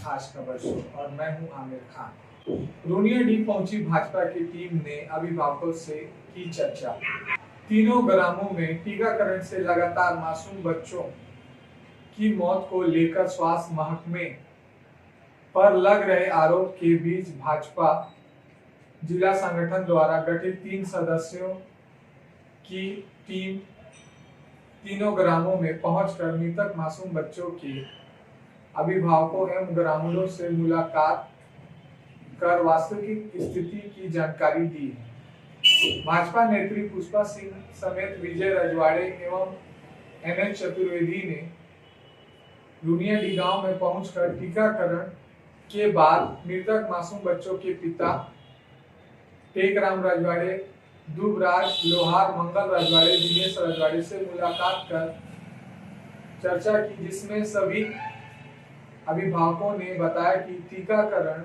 खास खबर शो और मैं हूं आमिर खान। रूनियाडीह पहुंची भाजपा की टीम ने अभिभावकों से की चर्चा। तीनों ग्रामों में टीकाकरण से लगातार मासूम बच्चों की मौत को लेकर स्वास्थ्य महकमे पर लग रहे आरोप के बीच भाजपा जिला संगठन द्वारा गठित 3 सदस्यों की टीम तीनों ग्रामों में पहुंचकर मृतक मासूम बच्चों के अभिभावकों एवं ग्रामीणों से मुलाकात कर वास्तविक स्थिति की जानकारी दी है। भाजपा नेत्री पुष्पा सिंह समेत विजय रजवाड़े एवं NH चतुर्वेदी ने रूनियाडीह गांव में पहुंचकर टीकाकरण के बाद मृतक मासूम बच्चों के पिता टेकराम रजवाड़े, दुबराज लोहार, मंगल रजवाड़े, दिनेश रजवाड़े से मुलाकात कर चर्चा की, जिसमें सभी अभिभावकों ने बताया कि टीकाकरण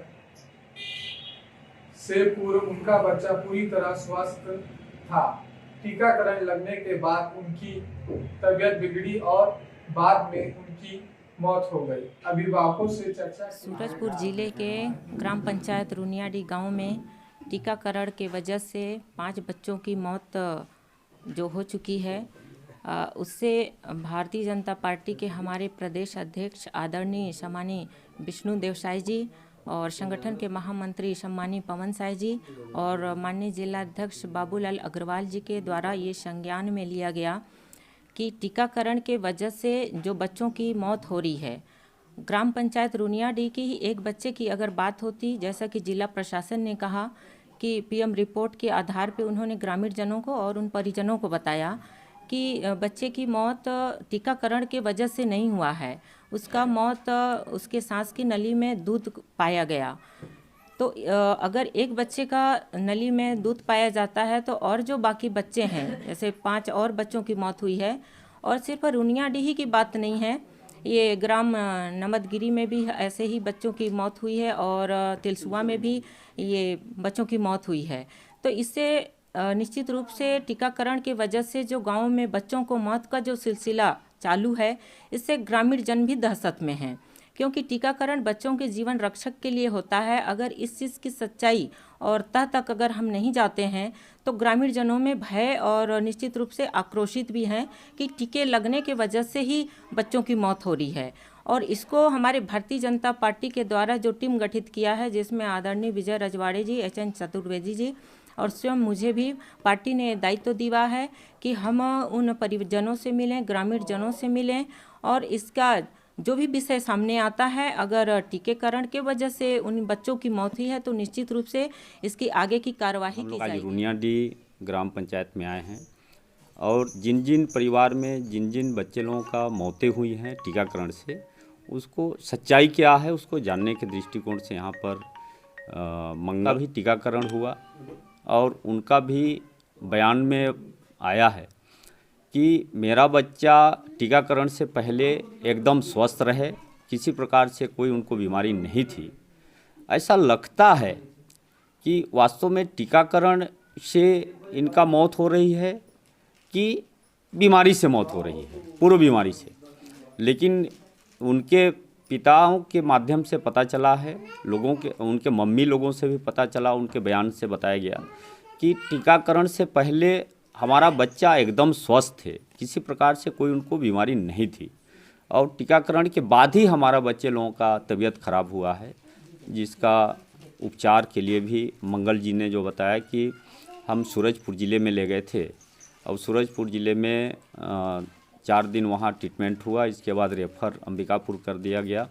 से पूर्व उनका बच्चा पूरी तरह स्वस्थ था। टीकाकरण लगने के बाद उनकी तबीयत बिगड़ी और बाद में उनकी मौत हो गई। अभिभावकों से चर्चा की। सूरजपुर जिले के ग्राम पंचायत रूनियाडीह गांव में टीकाकरण के वजह से 5 बच्चों की मौत जो हो चुकी है, उससे भारतीय जनता पार्टी के हमारे प्रदेश अध्यक्ष आदरणीय सम्मानीय विष्णु देवसाई जी और संगठन के महामंत्री सम्मानीय पवन साय जी और माननीय जिलाध्यक्ष बाबूलाल अग्रवाल जी के द्वारा ये संज्ञान में लिया गया कि टीकाकरण के वजह से जो बच्चों की मौत हो रही है, ग्राम पंचायत रूनियाडीह की ही एक बच्चे की अगर बात होती, जैसा कि जिला प्रशासन ने कहा कि PM रिपोर्ट के आधार पे उन्होंने ग्रामीण जनों को और उन परिजनों को बताया कि बच्चे की मौत टीकाकरण के वजह से नहीं हुआ है, उसका मौत उसके सांस की नली में दूध पाया गया। तो अगर एक बच्चे का नली में दूध पाया जाता है तो और जो बाकी बच्चे हैं, जैसे 5 और बच्चों की मौत हुई है, और सिर्फ रूनियाडीह की बात नहीं है, ये ग्राम नमदगिरी में भी ऐसे ही बच्चों की मौत हुई है और तिलसुआ में भी ये बच्चों की मौत हुई है। तो इससे निश्चित रूप से टीकाकरण के वजह से जो गाँव में बच्चों को मौत का जो सिलसिला चालू है, इससे ग्रामीण जन भी दहशत में हैं, क्योंकि टीकाकरण बच्चों के जीवन रक्षक के लिए होता है। अगर इस चीज़ की सच्चाई और तह तक अगर हम नहीं जाते हैं तो ग्रामीण जनों में भय और निश्चित रूप से आक्रोशित भी हैं कि टीके लगने के वजह से ही बच्चों की मौत हो रही है। और इसको हमारे भारतीय जनता पार्टी के द्वारा जो टीम गठित किया है, जिसमें आदरणीय विजय रजवाड़े जी, HN चतुर्वेदी जी और स्वयं मुझे भी पार्टी ने दायित्व दिया है कि हम उन परिजनों से मिलें, ग्रामीण जनों से मिलें और इसका जो भी विषय सामने आता है, अगर टीकाकरण के वजह से उन बच्चों की मौत हुई है तो निश्चित रूप से इसकी आगे की कार्यवाही की जाएगी। रूनियाडीह ग्राम पंचायत में आए हैं और जिन जिन परिवार में जिन जिन बच्चे लोगों का मौतें हुई हैं टीकाकरण से, उसको सच्चाई क्या है उसको जानने के दृष्टिकोण से यहाँ पर मंगा भी टीकाकरण हुआ और उनका भी बयान में आया है कि मेरा बच्चा टीकाकरण से पहले एकदम स्वस्थ रहे, किसी प्रकार से कोई उनको बीमारी नहीं थी। ऐसा लगता है कि वास्तव में टीकाकरण से इनका मौत हो रही है कि बीमारी से मौत हो रही है, पूर्व बीमारी से। लेकिन उनके पिताओं के माध्यम से पता चला है, लोगों के उनके मम्मी लोगों से भी पता चला, उनके बयान से बताया गया कि टीकाकरण से पहले हमारा बच्चा एकदम स्वस्थ थे, किसी प्रकार से कोई उनको बीमारी नहीं थी और टीकाकरण के बाद ही हमारा बच्चे लोगों का तबीयत खराब हुआ है, जिसका उपचार के लिए भी मंगल जी ने जो बताया कि हम सूरजपुर ज़िले में ले गए थे और सूरजपुर ज़िले में 4 दिन वहाँ ट्रीटमेंट हुआ। इसके बाद रेफ़र अंबिकापुर कर दिया गया,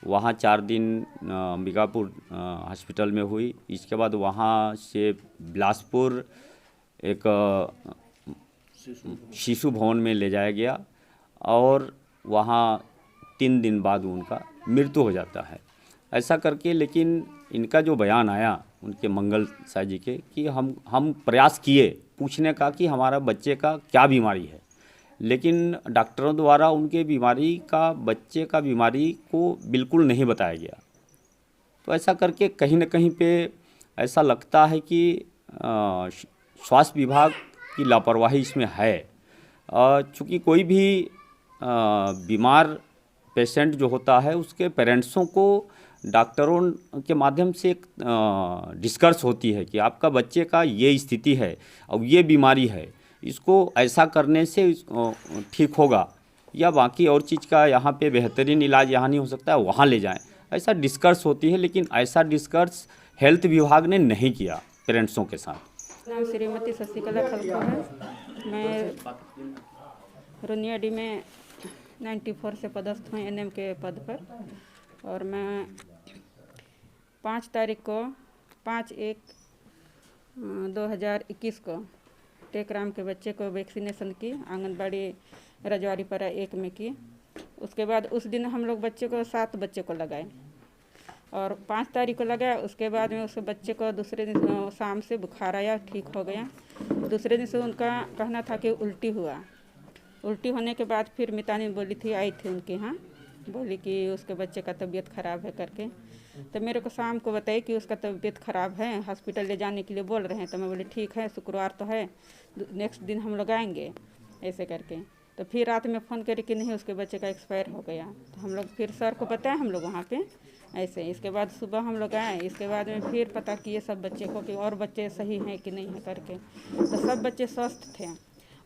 वहाँ 4 दिन अंबिकापुर हॉस्पिटल में हुई। इसके बाद वहाँ से बिलासपुर एक शिशु भवन में ले जाया गया और वहाँ 3 दिन बाद उनका मृत्यु हो जाता है। ऐसा करके, लेकिन इनका जो बयान आया उनके मंगल साय जी के कि हम प्रयास किए पूछने का कि हमारा बच्चे का क्या बीमारी है, लेकिन डॉक्टरों द्वारा उनके बीमारी का, बच्चे का बीमारी को बिल्कुल नहीं बताया गया। तो ऐसा करके कहीं न कहीं पे ऐसा लगता है कि स्वास्थ्य विभाग की लापरवाही इसमें है। चूँकि कोई भी बीमार पेशेंट जो होता है उसके पेरेंट्सों को डॉक्टरों के माध्यम से एक डिस्कस होती है कि आपका बच्चे का ये स्थिति है और ये बीमारी है, इसको ऐसा करने से ठीक होगा, या बाकी और चीज़ का यहाँ पे बेहतरीन इलाज यहाँ नहीं हो सकता है, वहाँ ले जाएं, ऐसा डिस्कस होती है। लेकिन ऐसा डिस्कस हेल्थ विभाग ने नहीं किया पेरेंट्सों के साथ। नाम श्रीमती शशिकला खलको है। मैं रुनियाडी में 94 से पदस्थ हूँ एनएम के पद पर, और मैं 5 तारीख को 5/1/2021 को टेकराम के बच्चे को वैक्सीनेशन की, आंगनबाड़ी रजवारीपारा 1 में की। उसके बाद उस दिन हम लोग बच्चे को 7 बच्चे को लगाए और 5 तारीख को लगाया। उसके बाद में उस बच्चे को दूसरे दिन शाम से बुखार आया, ठीक हो गया। दूसरे दिन से उनका कहना था कि उल्टी हुआ। उल्टी होने के बाद फिर मितानी बोली थी, आई थी उनके यहाँ, बोली कि उसके बच्चे का तबीयत ख़राब है करके। तो मेरे को शाम को बताई कि उसका तबीयत ख़राब है, हॉस्पिटल ले जाने के लिए बोल रहे हैं। तो मैं बोली ठीक है, शुक्रवार तो है, नेक्स्ट दिन हम लोग आएंगे ऐसे करके। तो फिर रात में फ़ोन करे कि नहीं, उसके बच्चे का एक्सपायर हो गया। तो हम लोग फिर सर को बताए, हम लोग वहाँ पे ऐसे। इसके बाद सुबह हम लोग आए, इसके बाद में फिर पता किए सब बच्चे को कि और बच्चे सही हैं कि नहीं है करके। तो सब बच्चे स्वस्थ थे।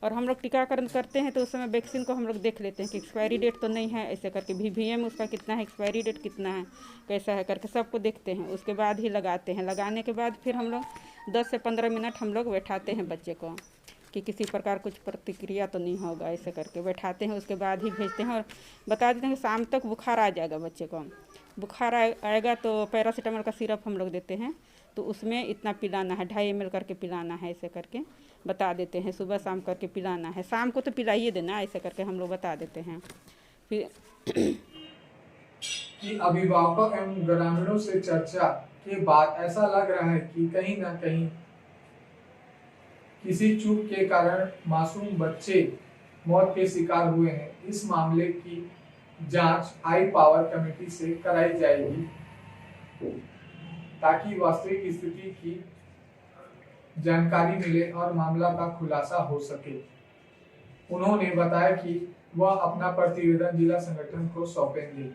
और हम लोग टीकाकरण करते हैं तो उस समय वैक्सीन को हम लोग देख लेते हैं कि एक्सपायरी डेट तो नहीं है ऐसे करके, VVM उसका कितना है, एक्सपायरी डेट कितना है, कैसा है करके सबको देखते हैं। उसके बाद ही लगाते हैं। लगाने के बाद फिर हम लोग 10 से 15 मिनट हम लोग बैठाते हैं बच्चे को कि किसी प्रकार कुछ प्रतिक्रिया तो नहीं होगा, ऐसे करके बैठाते हैं। उसके बाद ही भेजते हैं और बता देते हैं कि शाम तक बुखार आ जाएगा बच्चे को। बुखार आएगा तो पैरासीटामोल का सिरप हम लोग देते हैं, तो उसमें इतना पिलाना है, 2.5 ml करके पिलाना है, ऐसे करके बता देते हैं। सुबह शाम करके पिलाना है, शाम को तो पिलाइए देना, ऐसे करके हम लोग बता देते हैं। फिर कि अभिभावकों एवं ग्रामीणों से चर्चा के बाद ऐसा लग रहा है कि कहीं ना कहीं किसी चूक के कारण मासूम बच्चे मौत के शिकार हुए हैं। इस मामले की जांच हाई पावर कमेटी से कराई जाएगी ताकि वास्तविक स्थिति की जानकारी मिले और मामला का खुलासा हो सके। उन्होंने बताया कि वह अपना प्रतिवेदन जिला संगठन को सौंपेंगे।